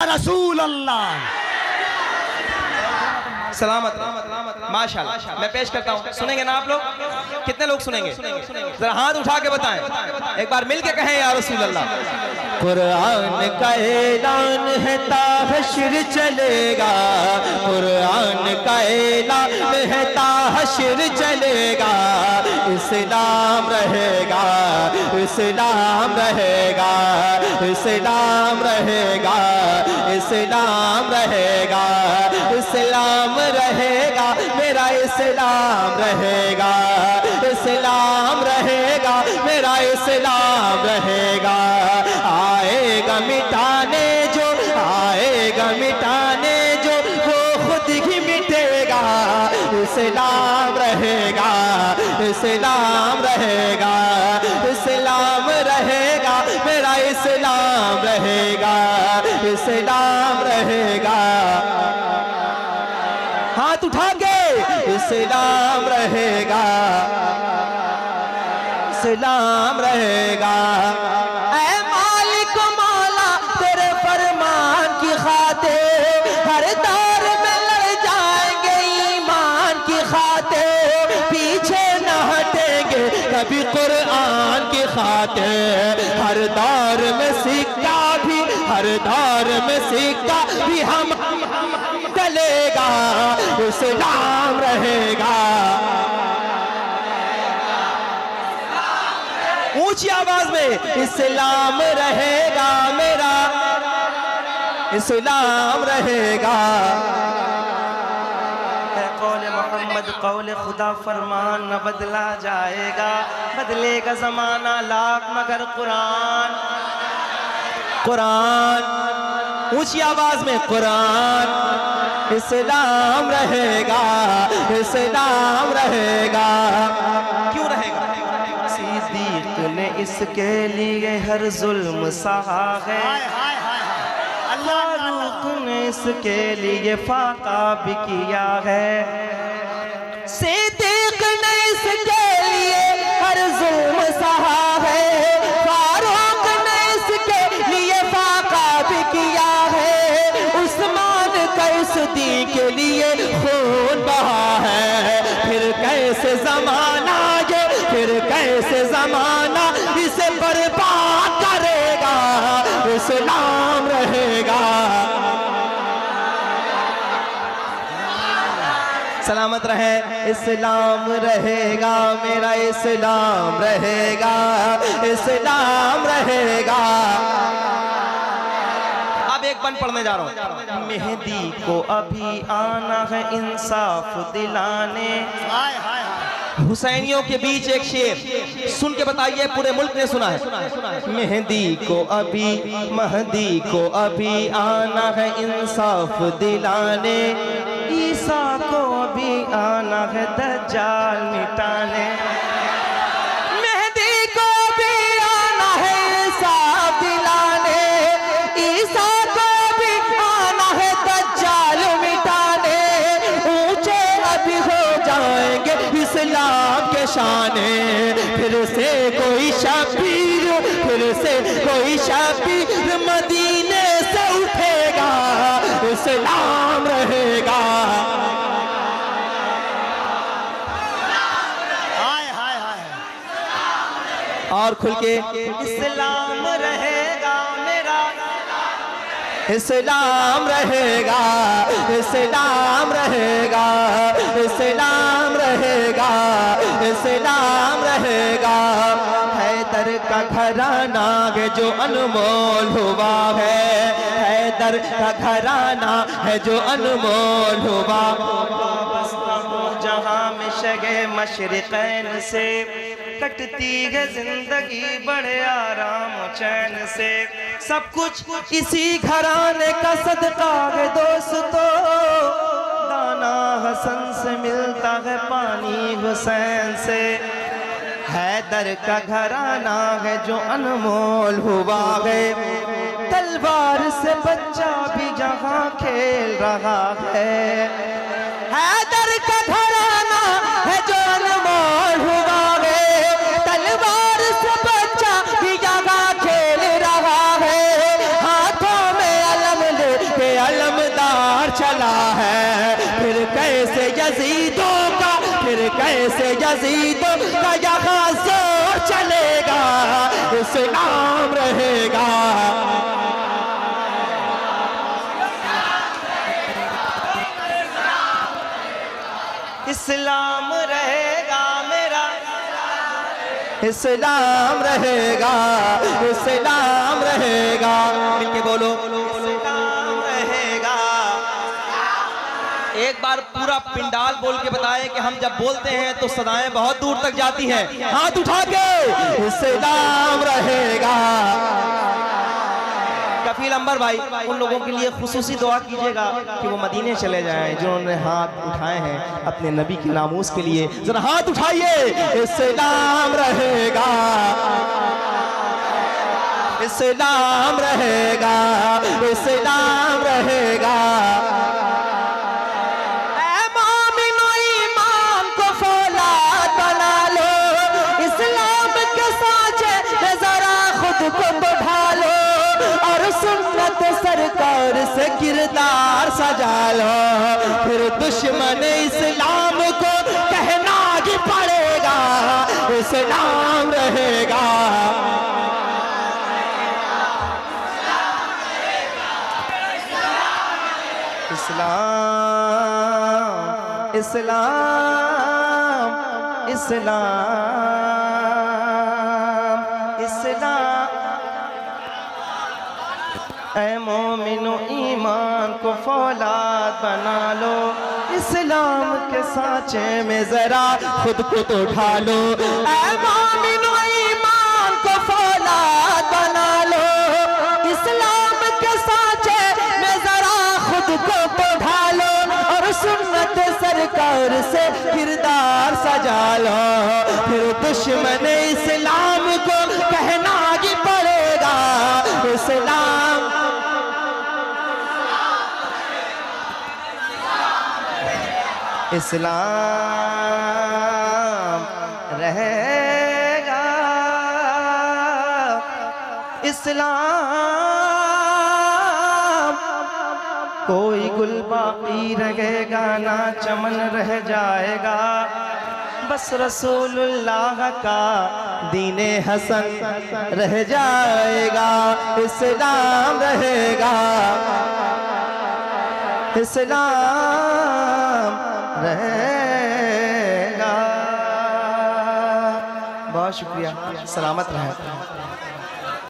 रसूल अल्लाह। सलामत माशाल्लाह। मैं पेश करता हूँ, सुनेंगे ना आप लोग? कितने लोग सुनेंगे? जरा हाथ उठा के बताएं, एक बार मिल के कहें या रसूल अल्लाह। कुरान का ऐलान है ता हश्र चलेगा, कुरान का ऐलान है ता हश्र चलेगा। इस्लाम रहेगा, इस्लाम रहेगा, इस्लाम रहेगा, इस्लाम रहेगा, इस्लाम रहेगा, मेरा इस्लाम रहेगा, इस्लाम रहेगा, मेरा इस्लाम रहेगा। आएगा मिटाने जो, आएगा मिटाने जो, वो खुद ही मिटेगा। इस्लाम रहेगा, इस्लाम रहेगा, इस्लाम रहेगा, मेरा इस्लाम रहेगा, इस्लाम रहेगा। हाथ उठा के इस्लाम रहेगा, इस्लाम रहेगा। ऐ मालिक मौला तेरे फरमान की खातिर हर दौर में लड़ जाएंगे ईमान की खातिर, पीछे न हटेंगे कभी कुरान की खातिर। हर दौर में सिक्का भी, हर दौर में सिक्का भी हम चलेगा। इस्लाम रहेगा। ऊंची आवाज में इस्लाम रहेगा, मेरा इस्लाम रहेगा। कौले मोहम्मद कौले खुदा फरमान न बदला जाएगा, बदलेगा जमाना लाख मगर कुरान। कुरान ऊंची आवाज में कुरान, इस्लाम रहेगा, इस्लाम रहेगा। क्यों रहेगा? सिद्दीक ने इसके लिए हर जुल्म सहा है, फारूक ने इसके लिए फाका भी किया है। सिद्दीक ने इसके लिए हर जुल्म सहा है, फारूक ने इसके लिए फाका भी किया है। उस्मान का इस दी के लिए खून बहा है। फिर कैसे जमाना ये, फिर कैसे जमाना इसे बर्बाद करेगा। इस्लाम रहेगा। सलामत रहे। इस्लाम रहेगा, मेरा इस्लाम रहेगा, इस्लाम रहेगा। अब एक बन पढ़ने जा रहा हूँ। मेहदी को अभी आना है इंसाफ दिलाने। हुसैनियों के बीच एक शेर सुन के बताइए, पूरे मुल्क ने सुना है। मेहदी को अभी, महदी को अभी आना है इंसाफ दिलाने। ईसा को अभी आना है दज्जाल मिटाने। मेहदी को भी आना है इंसाफ दिलाने, ईसा को भी आना है दज्जाल मिटाने। ऊंचे अभी हो जाएंगे इस्लाम के शाने। फिर से कोई शबीर, फिर से कोई शबीर मदीने से उठेगा। इस्लाम रहेगा। और खुल के इस्लाम रहेगा, मेरा इस्लाम रहेगा, इस्लाम रहेगा, इस्लाम रहेगा, इस्लाम रहेगा। हैदर का घराना है जो अनमोल हुआ है, हैदर का घराना है जो अनमोल हुआ। बसता हूँ जहाँ में शगे मशरिक़ैन से, कटती है जिंदगी बड़े आराम चैन से। सब कुछ इसी घराने का सदका है दोस्तों। दाना हसन से मिलता है पानी हुसैन से। हैदर का घराना है जो अनमोल हुआ है। तलवार से बच्चा भी जहाँ खेल रहा है। हैदर का घराना है जो अनमोल हुआ है। तलवार से बच्चा भी जहाँ खेल रहा है। हाथों में अलम ले अलमदार चला है, फिर कैसे यजीदों का, फिर कैसे यजीदों का यहाँ जोर चलेगा, इस्लाम रहेगा। इस्लाम रहेगा मेरा, इस्लाम रहेगा, इस्लाम रहेगा। मिलके बोलो, इस्लाम रहेगा। एक बार पूरा पिंडाल बोल के बताए कि हम जब बोलते हैं तो सदाएं बहुत दूर तक जाती हैं। हाथ उठा के इस्लाम रहेगा। कफील अंबर भाई, उन लोगों के लिए खुसूसी दुआ कीजिएगा कि वो मदीने चले जाएं जिन्होंने हाथ उठाए हैं अपने नबी के नामूस के लिए। जरा हाथ उठाइए, इस्लाम रहेगा, इस्लाम रहेगा, इस्लाम रहेगा। ऐ मोमिनो ईमान को फौलाद बना लो, इस्लाम के साँचे में जरा खुद को बढ़ा लो, और सुन्नत सरकार से किरदार सजा लो, फिर दुश्मन इस्लाम को कहना ही पड़ेगा, इस्लाम रहेगा। इस्लाम, इस्लाम, इस्लाम, इस्लाम। ऐ मोमिनो ईमान को फौलाद बना लो, इस्लाम के सांचे में जरा खुद को तो उठा लो। ऐ मोमिनो ईमान को फौलाद बना लो, इस्लाम के सांचे में जरा खुद को तो उठा लो, और सुन्नत सरकार से किरदार सजा लो, फिर दुश्मन इस्लाम को कहना ही पड़ेगा, इस्लाम। इस्लाम रहेगा, इस्लाम। कोई गुल बाकी रहेगा ना चमन रह जाएगा, बस रसूलुल्लाह का दीने हसन रह जाएगा, इस्लाम रहेगा, इस्लाम रहेगा। बहुत शुक्रिया, सलामत रहें।